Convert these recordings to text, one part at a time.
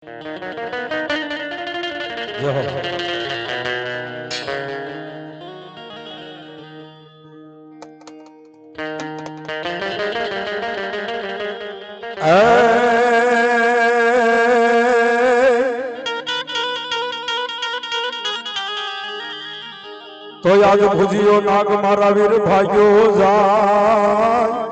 तो आज भुजियो नाग मारा वीर भाग्यो जाय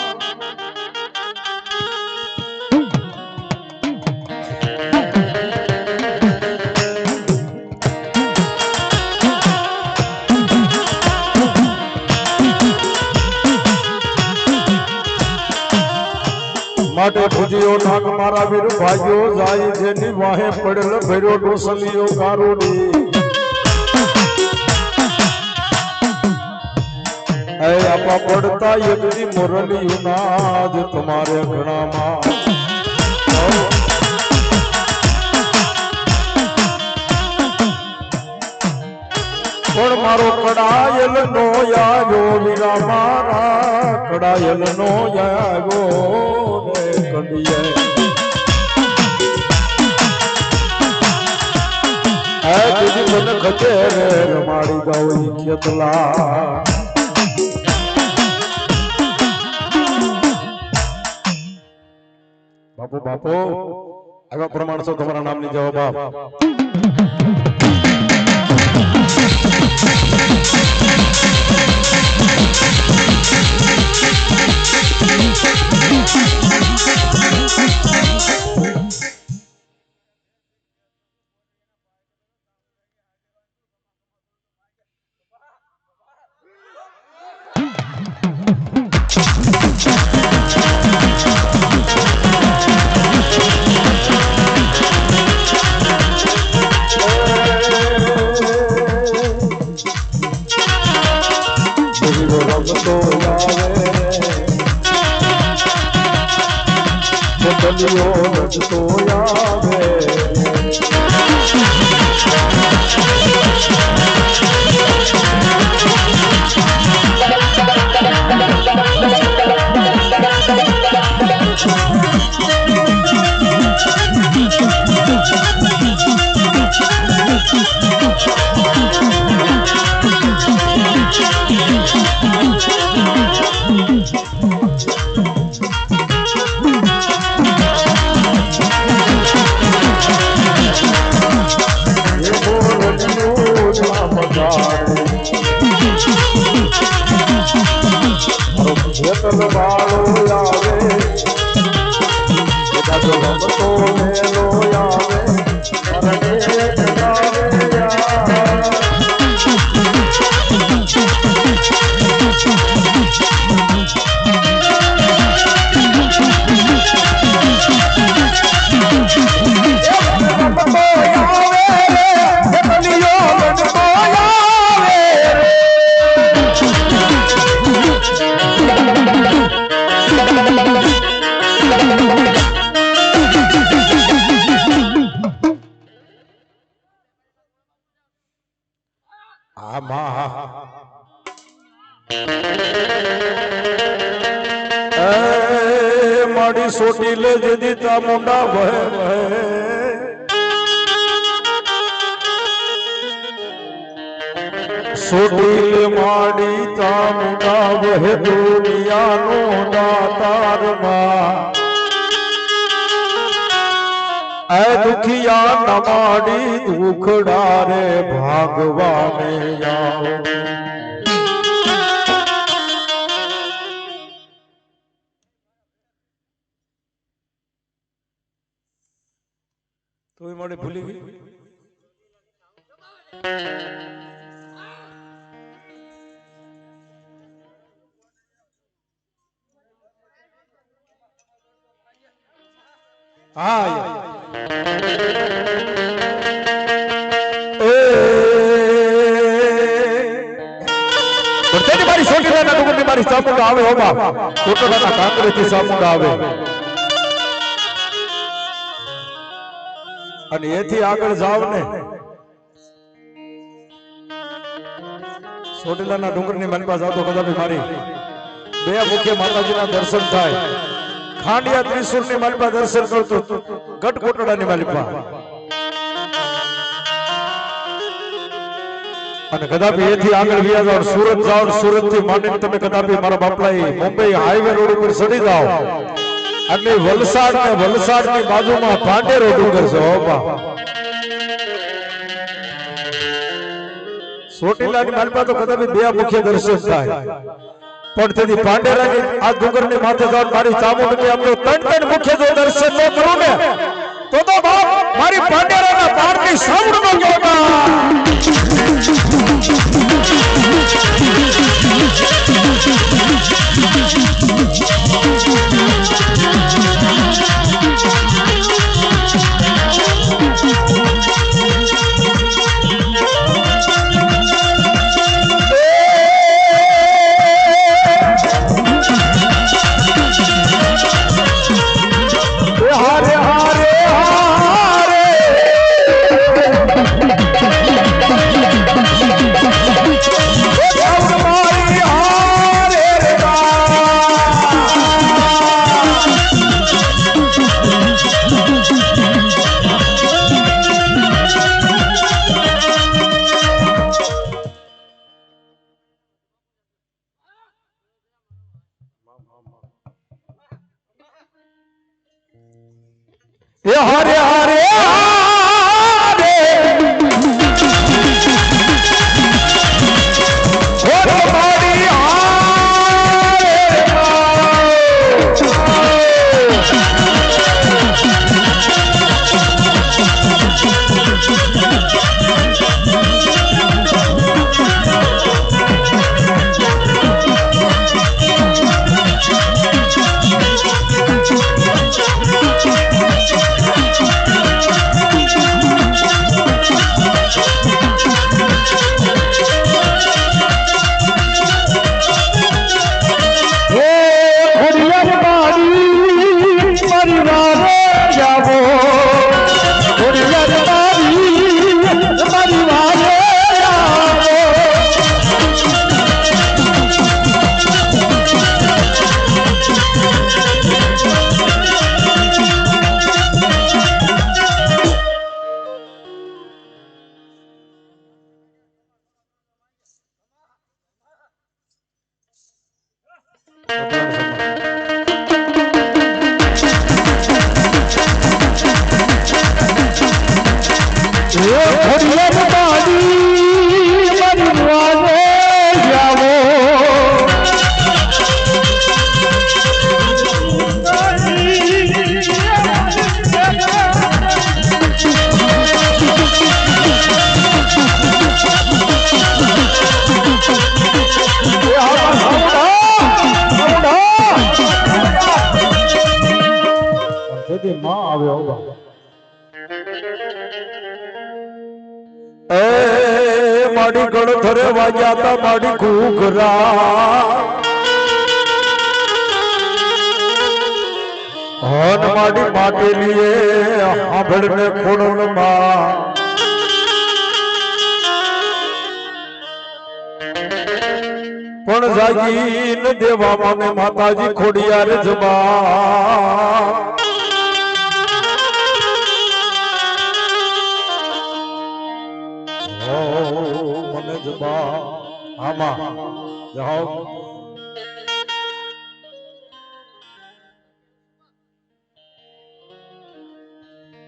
माटे भुजियो नाग मारा वीर भाग्यो जाय जेनी वाहे पड़ल भैरो डोसलियो गारोडी ऐ आपा पड़ता यदि मुरली नाद तुम्हारे घड़ा मां पण मारो कड़ायल नो यागो वीरा मारा कड़ायल नो यागो रे कंडिये ऐ दीदी मन खचे रे रमाड़ी गावई खेतला बापू बापू आवा प्रमाण से तुम्हारा नाम नहीं जाओ बाप तो यावे माड़ी सोटी ले जदी ता मुंडा बहे बहे सोटी ले माड़ी ता मुंडा बहे दुनिया नो दातार मां ऐ दुखिया न माड़ी दुखड़ा रे भागवा में आओ तो माड़े भूली गई मारी छोटी ना डुंगरी मारी सामुंड आवे हो बाप कोटड़ा ना कांकरे थी सामुंड आवे અને એથી આગળ જાવ ને સોટીલાના ડુંગરની મારી પાસે આવતો કદાચ મારી બે મુખ્ય માતાજીના દર્શન થાય ખાંડિયા ત્રિશુળની મારી પાસે દર્શન કરતો ગઢ કોટડાની મારી પાસે અને કદાપી એથી આગળ વ્યા જાઓ સુરત જાઓ સુરત થી માંડીને તમે કદાપી મારા બાપલા મુંબઈ હાઈવે રોડ ઉપર ચડી જાઓ એટલે વલસાડ ને વલસાડની બાજુમાં પાંડેરો ડુંગર છે ઓબા ચોટીલાની માલપા તો કદાપી બે મુખ્ય દર્શન થાય પણ તેથી પાંડેરાની આ ડુંગરની માથે જાઓ મારી ચામુંડની આપણે ત્રણ મુખ્ય જો દર્શન ન કરું ને તો બાપ મારી પાંડેરાના પારની સામુંડનો જોતા हरे हरे माड़ी गणधरे वाजाता माड़ी घूघरा हन माड़ी माटे लिए हाभड़ने खोड़न मां पण जागी न देवा माने माताजी खोड़ियार जबा आमा जाओ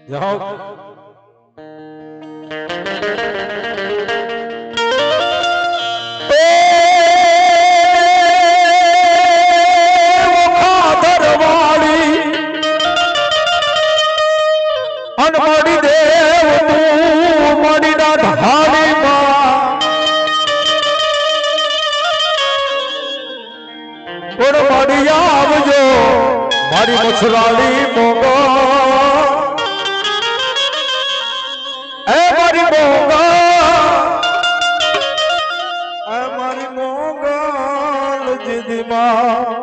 जाओ अनमोड़ी देव तू मड़ी ना ढाली आवजो मारी मछराली मोगा ए मारी मोगा ए मारी मोगल जिदी मां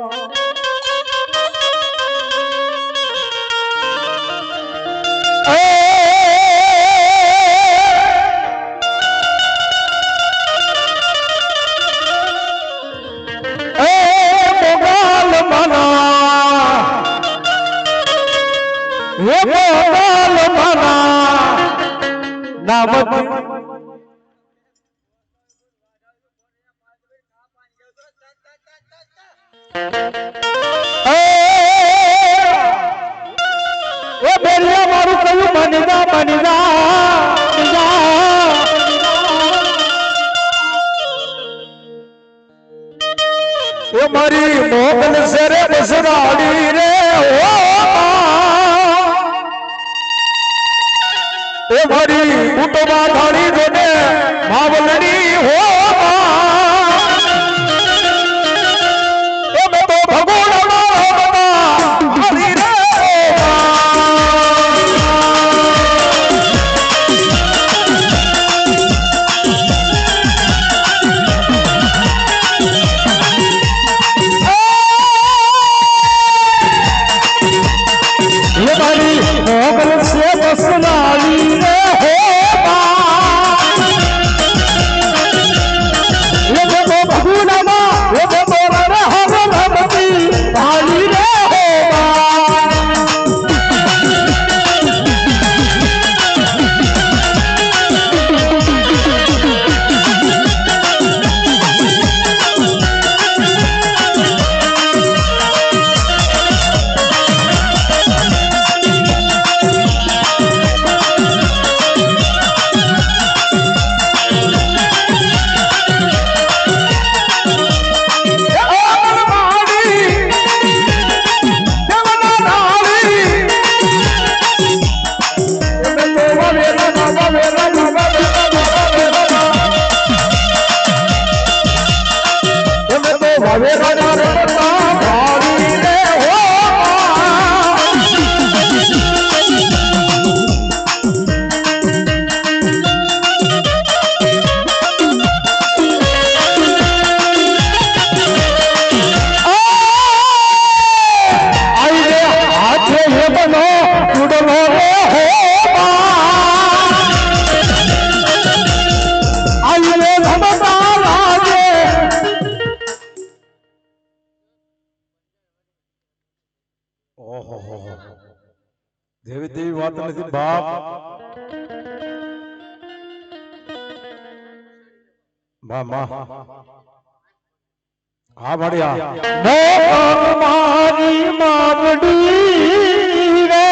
એ બેલિયા મારું કહ્યું બનીજા બનીજા એ મારી મોગલ સરે બસરાડી રે ઓ એ મારી કુટુંબા ધાડી જોને માવલડી હો એ મેં તો ભગોડા હરી રે मोगल से बसनाली रे हो ये तो भगुना मा ये तो रे हम भगती भाली रे देवी देवी बात नहीं बाप माँ माँ हाँ बढ़िया मारी मावड़ी रे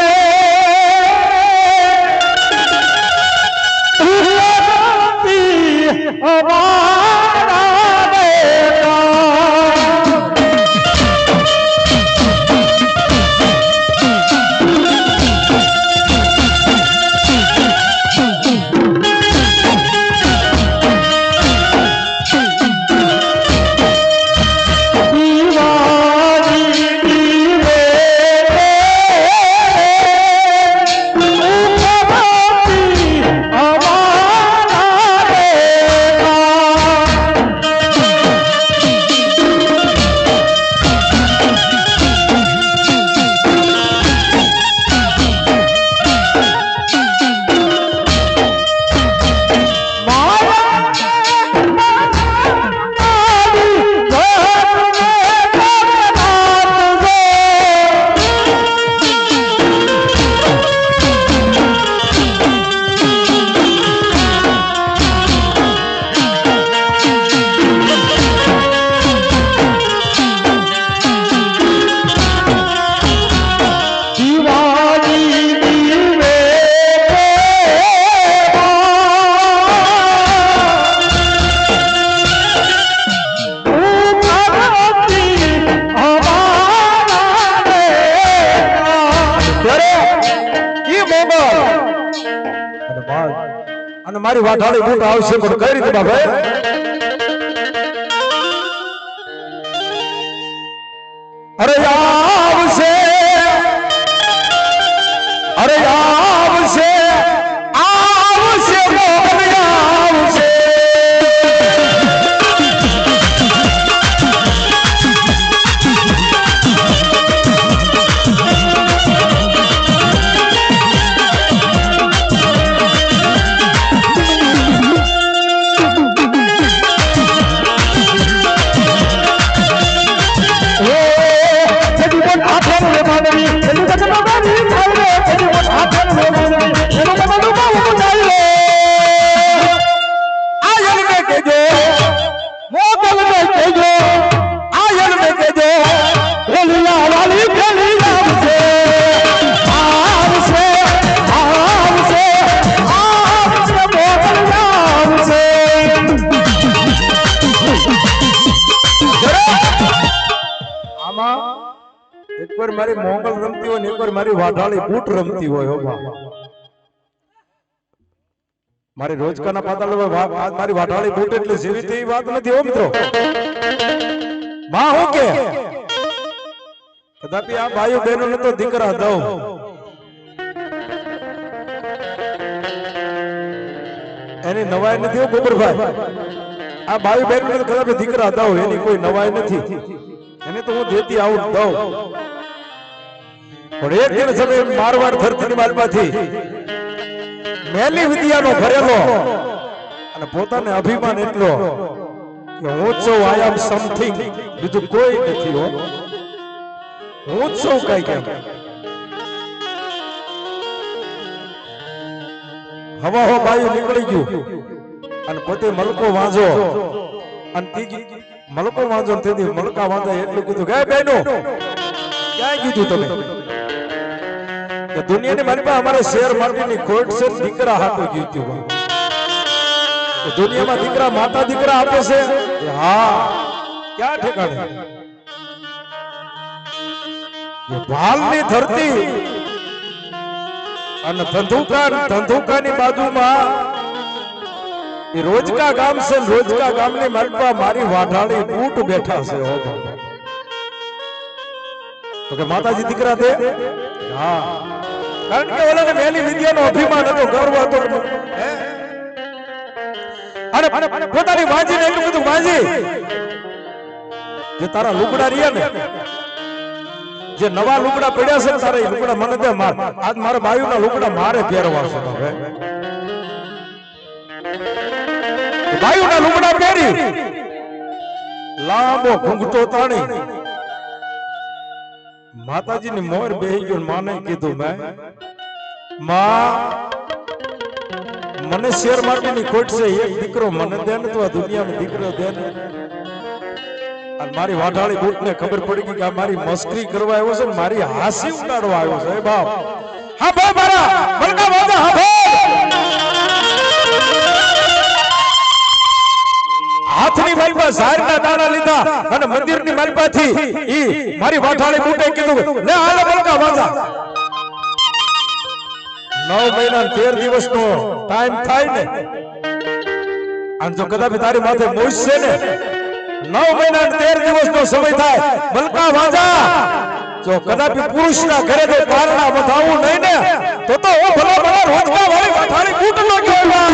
हमारा मारी वाठाड़ी बूट आवश्यक कई रीते बाबा अरे आवशे अरे आवशे आवशे मोहन आवशे Happen મારી મોંગલ રમતી હોય ને એકવાર મારી વાઢાળી બૂટ રમતી હોય હો બા મારી રોજકાના પાતાળ મારી વાઢાળી બૂટ એટલે જેવી તેવી વાત નથી હો મિત્રો માં હું કે કદાપી આ ભાઈઓ બહેનો ને તો દીકરા દઉં એની નવાઈ નથી હો ગોબરભાઈ આ ભાઈ બહેન ને કદાપી દીકરા દઉં એની કોઈ નવાઈ નથી એને તો હું દેતી આવું દઉં પણ એક દિન સમય મારવાડ ધરતીની માલમાંથી મેલી વિદ્યાનો ભરેલો અને પોતાને અભિમાન એટલો કે હું જ છું આઈ એમ સમથિંગ બીજું કોઈ નથી હો હું જ છું કઈ કેમ હવા હો બાયું નીકળી ગયું અને પોતે મલકો વાંજો અને ત્રીજી મલકો વાંજો તેથી મલકા વાંધે એટલું કીધું કે બહેનો ક્યાં કીધું તમે કે દુનિયાની મારી પાસે અમારે શેર માટીની ખોટ છે દીકરા હાટું કીધું દુનિયામાં દીકરા માતા દીકરા આપે છે હા ક્યાં ઠેકાણે ભાલની ધરતી અને ધંધુકાની બાજુમાં એ રોજકા ગામ છે રોજકા ગામની માલપા મારી વાઢાળી બૂટ બેઠા છે તો કે માતાજી દીકરા દે હા કારણ કે ઓલાને મેલી વિદ્યાનો અભિમાન હતો ગર્વ હતો અને પોતાની વાંજીને એટલું કીધું વાંજી જે તારા લુગડા રહ્યા ને જે નવા લુગડા પડ્યા છે તારે એ લુગડા મને દે માર આજ મારા બાયુના લુગડા મારે પહેરવા છે હવે બાયુના લુગડા પહેરી લાંબો ઘૂંઘટો તાણી માતાજીની મોર બેહી ગયો માને કીધું મેં માં મને શેર માટીની ખોટ છે એક દીકરો મને દે ને તો આ દુનિયામાં દીકરો દે ને અને મારી વાઢાળી બૂટ ને ખબર પડી ગઈ કે આ મારી મસ્કરી કરવા આવ્યો છે ને મારી હાસી ઉડાડવા આવ્યો છે બાપ હા ભાઈ મારા મલકા વાજા હા ભાઈ હાથની માલપા ઝાડના દાણા લીધા અને મંદિરની માલપાથી ઈ મારી વાઢાળી બૂટે કીધું લે હાલે મલકા વાજા 9 મહિના 13 દિવસનો ટાઈમ થાય ને અને જો કદાપી તારી માથે મોજ છે ને 9 મહિના 13 દિવસનો સમય થાય મલકા વાજા જો કદાપી પુરુષના ઘરે તો પારણા વધાવું નહીં ને તો ઓ ભલા ભલા રોજકા વાળી વાઠાળી બૂટ નો કહેવા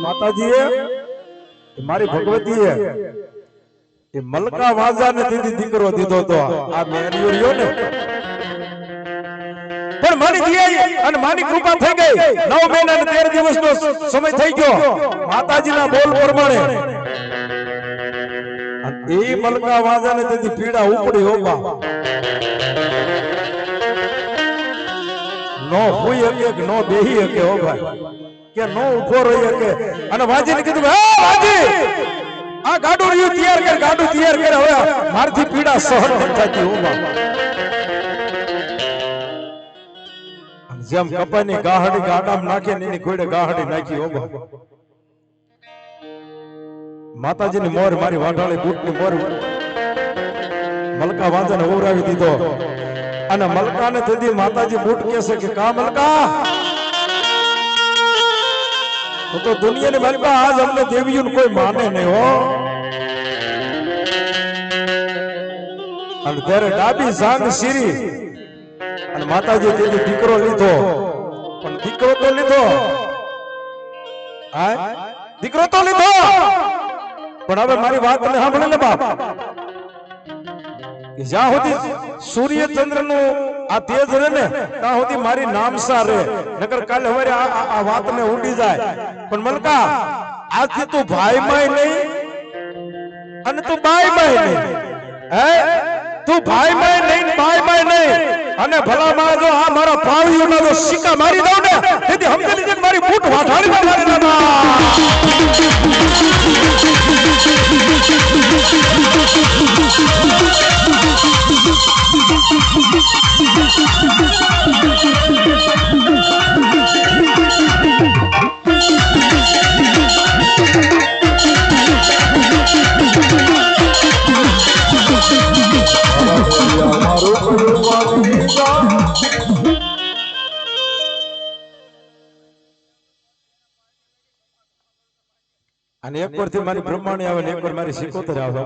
માતાજીએ મારી ભગવતીએ એ મલકા વાજાને દીદી દીકરો દીધો તો આ મેરિયો રહ્યો ને પણ મારી દીએ અને માની કૃપા થઈ ગઈ 9 મહિના અને 13 દિવસનો સમય થઈ ગયો માતાજીના બોલ પ્રમાણે અને એ મલકા વાજાને દીદી પીડા ઉપડી હોવા નો હોય એક નો બેહી કે હો ભાઈ કે નો ઉભો રહી કે અને વાજીને કીધું હે વાજી આ ગાડું રહ્યું તૈયાર કર ગાડું તૈયાર કર હવે મારથી પીડા સહન ન થતી હો જેમ કપાની ગાહડી ગાડામાં નાખે ને એની કોઈડે ગાહડી નાખી હો માતાજીની મોર મારી વાઢાળી બૂટની મોર મલકા વાજાને ઓવરાવી દીધો અને મલકાને તેથી માતાજી બૂટ કહેશે કે કા મલકા તો દુનિયાની મલકા આજ અમને દેવીઓને કોઈ માને નહીં હો અને ત્યારે ડાબી સાંગ શીરી અને માતાજી તેથી દીકરો લીધો પણ દીકરો તો લીધો હા દીકરો તો લીધો પણ હવે મારી વાતને સાંભળે ને બાપ જ્યાં સુધી સૂર્ય ચંદ્ર નું આ તેજ રહે ને ત્યાં સુધી મારી નામસા રહે નકર કાલે હવે આ વાતને ઉડી જાય પણ મલકા આજથી તું ભાઈ માય નહીં અને તું બાય માય નહીં હે તું ભાઈ માય નહીં બાય માય નહીં અને ભલા માં જો આ મારા પાળીઓના જો સિક્કા મારી દઉં ને તેથી સમજી લીજે મારી બૂટ વાઢાડી મારી દેવા અને એક પરથી મારી બ્રહ્માણી આવે ને એક પર મારી સિકોતર આવે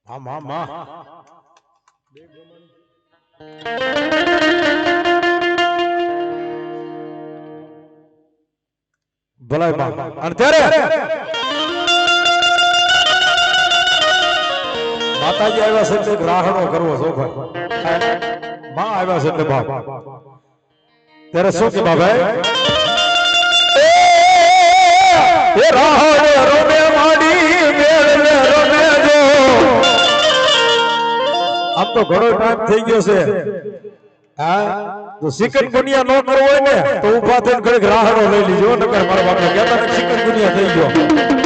હા મા મા ભલાઈ મા અને ત્યારે માતાજી આવ્યા છે તે ગ્રાહણો કરવો છો ભાઈ માં આવ્યા છે તે બાપ ત્યારે શું કે બાબા એ રાહે રોમે માડી મેળને રોમે જો આમ તો ઘણો ટાઈમ થઈ ગયો છે હા તો સિકનગુનિયા નો કરવો હોય ને તો ઊભા થઈને ઘડીક રાહડો લઈ લીજો નકર મારા બાપને કહેતા ને સિકનગુનિયા થઈ ગયો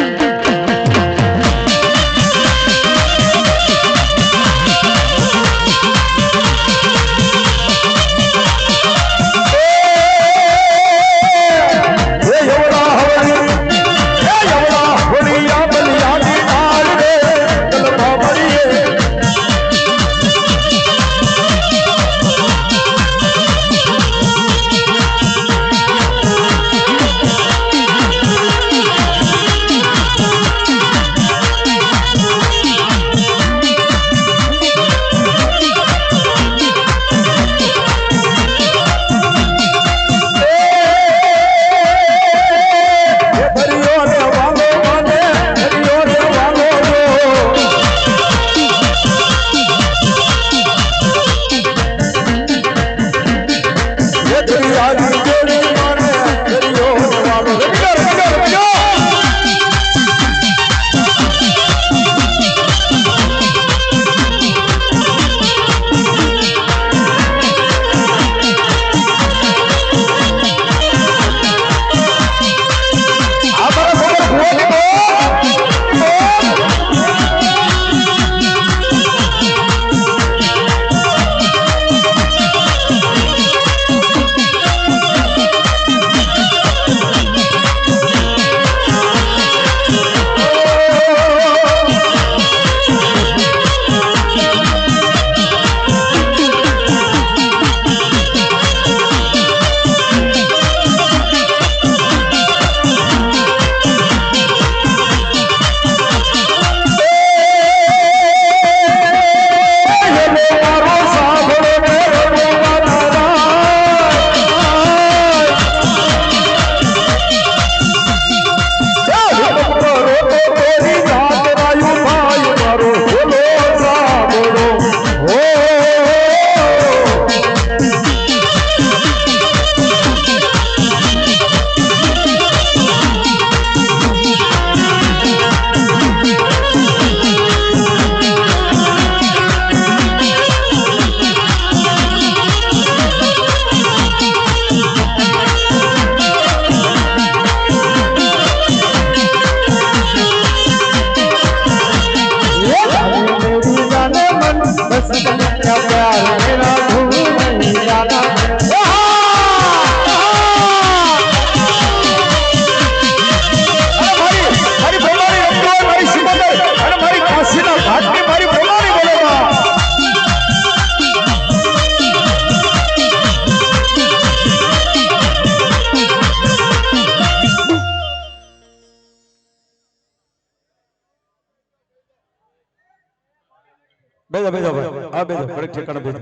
બેજો બેજો ભાઈ આ બેજો ઘડીક ઠેકાણે બેજો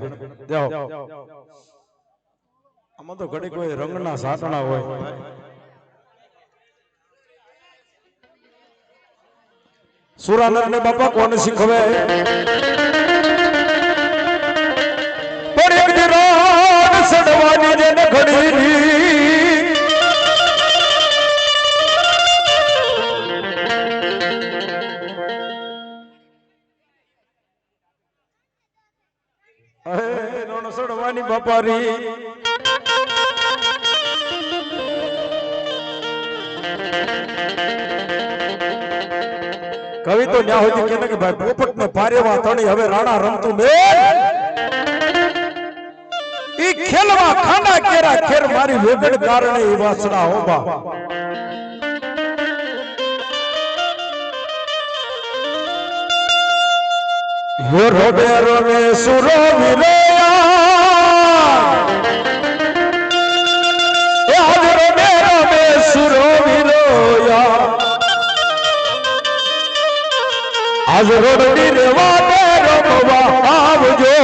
જાઓ આમાં તો ઘડીક કોઈ રંગના સાટણા હોય સુરાનર ને બાપા કોને શીખવે પણ એક દિરાડ સડવાની જેને ઘડીની સડવાની બાપારી કવિ તો ન્યા હોતી કે કે ભાઈ પોપટ ને પારેવા તણી હવે રાણા રમતું મે ઈ ખેલવા ખાના કેરા ખેર મારી વેગડ કારણે ઈ વાસણા હોબા યો રોબે રોબે સુરો વિરોયા એ આજ રોબે રોબે સુરો વિરોયા આજ રોડડી રેવા દે રમવા આવજો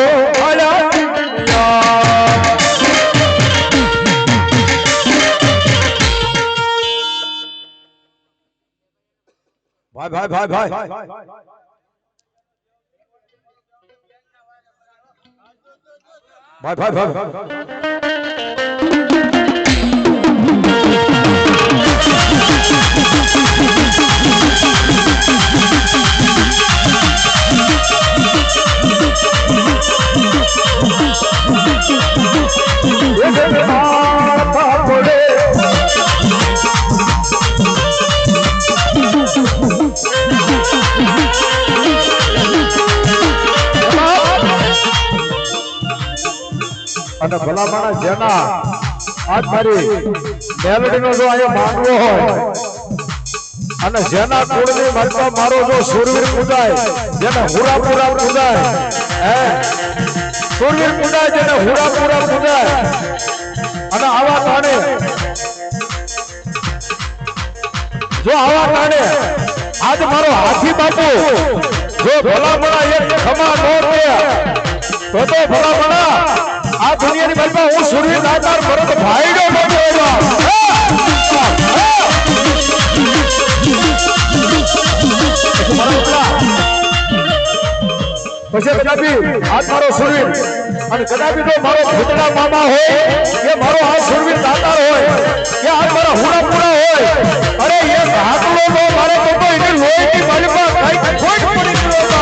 ભાઈ ભાઈ ભાઈ ભાઈ ભાઈ ભાઈ અને ભલા માણસ જેના આજ મારી મેલડીનો જો અહીંયા માનવો હોય અને જેના કુળની માલપા મારો જો સુરવીર પૂજાય જેને હુરાપુરા પૂજાય હે સુરવીર પૂજાય જેને હુરાપુરા પૂજાય અને આવા તાણે જો આવા તાણે આજ મારો હાથી બાપુ જો ભલા માણસ એક ખમા નો દે તો ભલા માણસ આ દુનિયાની મલમાં હું સુરવીર દાતાર ભરત ભાઈડો બન્યો પછી કદાપી આજ મારો સુરવીર અને કદાપી તો મારો ભૂતના મામા હોય કે મારો આ સુરવીર દાતાર હોય કે આજ મારા હુરાપુરા હોય અરે એ હાથલો તો મારે તો એની લોહીની મલમાં કઈ ખોટ પડી ગયો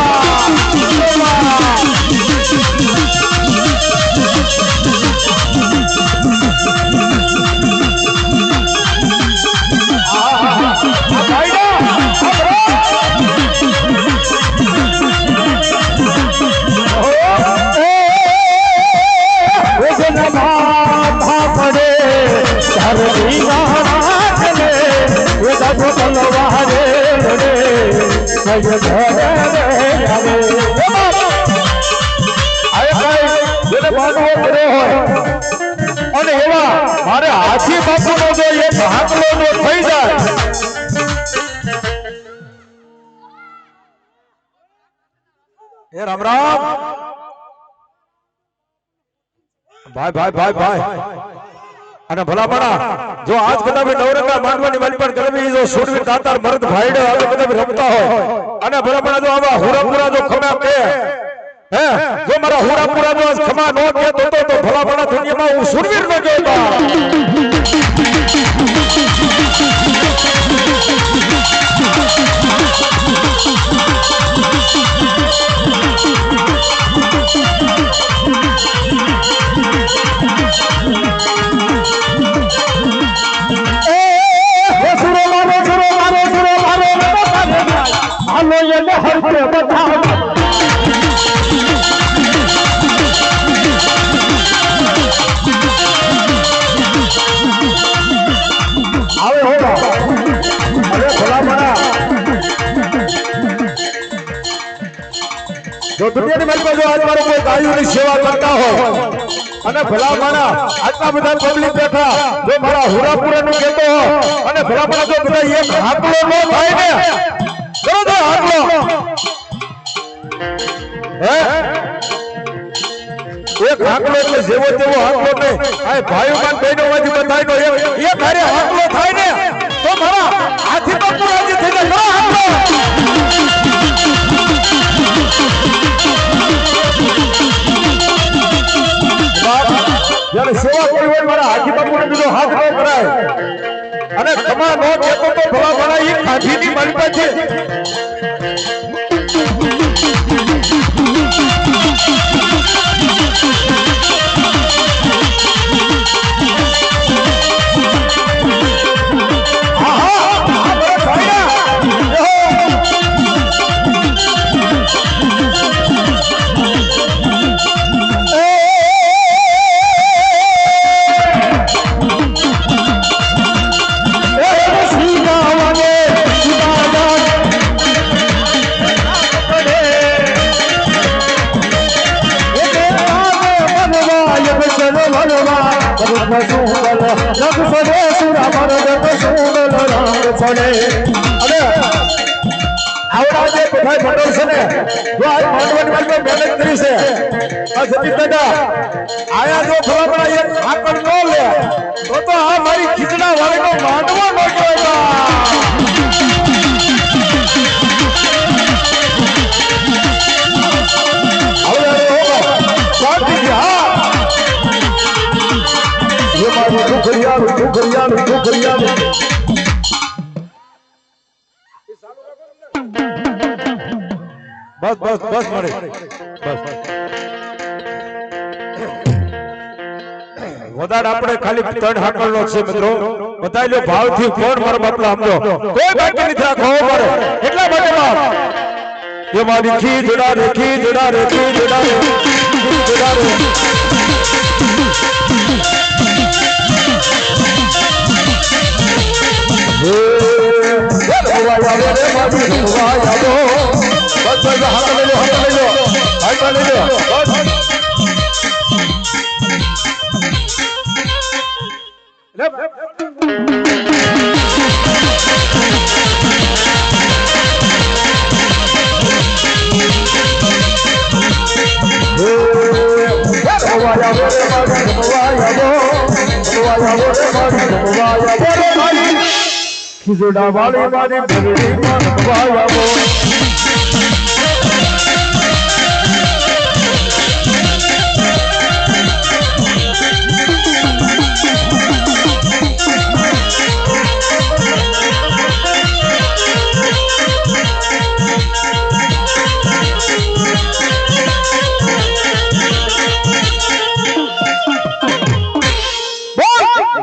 અને એવા મારે હાથી બાપુનો જો એક હાકલો જો થઈ જાય એ રામ રામ ભાઈ ભાઈ ભાઈ ભાઈ અને ભલામણા જો આજ કદાપી નવરંગા માંડવાની મારી પર કદાપી જો સુરવીર દાતાર મરદ ભાઈડે હવે કદાપી રમતા હોય અને ભલામણા જો આવા હુરાપુરા જો ખમા કે હે જો મારા હુરાપુરા જો ખમા નો કે તો ભલામણા દુનિયામાં હું સુરવીર નો કહેતો જો દુનિયાની માલિક જો આજ મારો કોઈ ગાયોની સેવા કરતા હોય અને ભલા માણા આટલા બધા પબ્લિક બેઠા જો મારા હુરાપુરાનું કહેતો હોય અને ભલા માણા જો બધા એક હાકલો ન થાય ને કરો તો હાકલો હે એક હાકલો એટલે જેવો તેવો હાકલો નહીં આ ભાઈઓ માન બહેનો માંથી બધાયનો એક હારે હાકલો થાય ને તો મારા હાથી બાપુ રાજી થઈને કરો હાકલો જ્યારે સેવા કોઈ હોય મારા હાથી બાપુને બીજો હાથ ન કરાય અને ખમા નો કહેતો તો ભલા ભલા એ ખાધીની માલિકા છે પડે અને આવડા જે બધા મંડળ છે ને જો આ માંડવાની વાતમાં મહેનત કરી છે આ સતીશ દાદા આયા જો ભલામણા એક આકડ ન લે તો આ મારી ખીચડા વાળીનો માંડવો ન કહેવાય બસ બસ બસ મળે બસ વધારે આપણે ખાલી ત્રણ હાકલનો છે મિત્રો બતાવી લો ભાવથી કોણ મારો બાપલા સમજો કોઈ બાકી નથી રાખવો પડે એટલા માટે બાપ એ મારી ખીજડા રે ખીજડા રે ખીજડા રે ખીજડા રે ખીજડા વાળી મારી ભરડી માં વાયાવો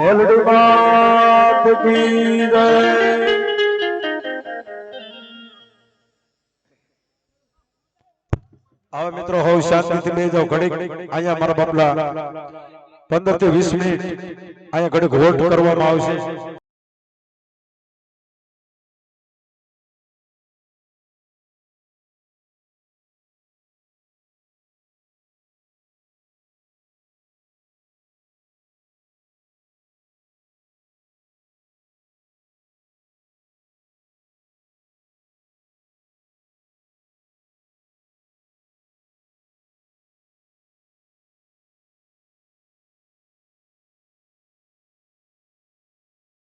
મેલડી માત કી જય હવે મિત્રો હોવ શાંતિથી બેસી જાઓ ઘડીક અહીંયા મારા બાપલા 15 થી 20 મિનિટ અહીંયા ઘડીક હોલ્ડ કરવામાં આવશે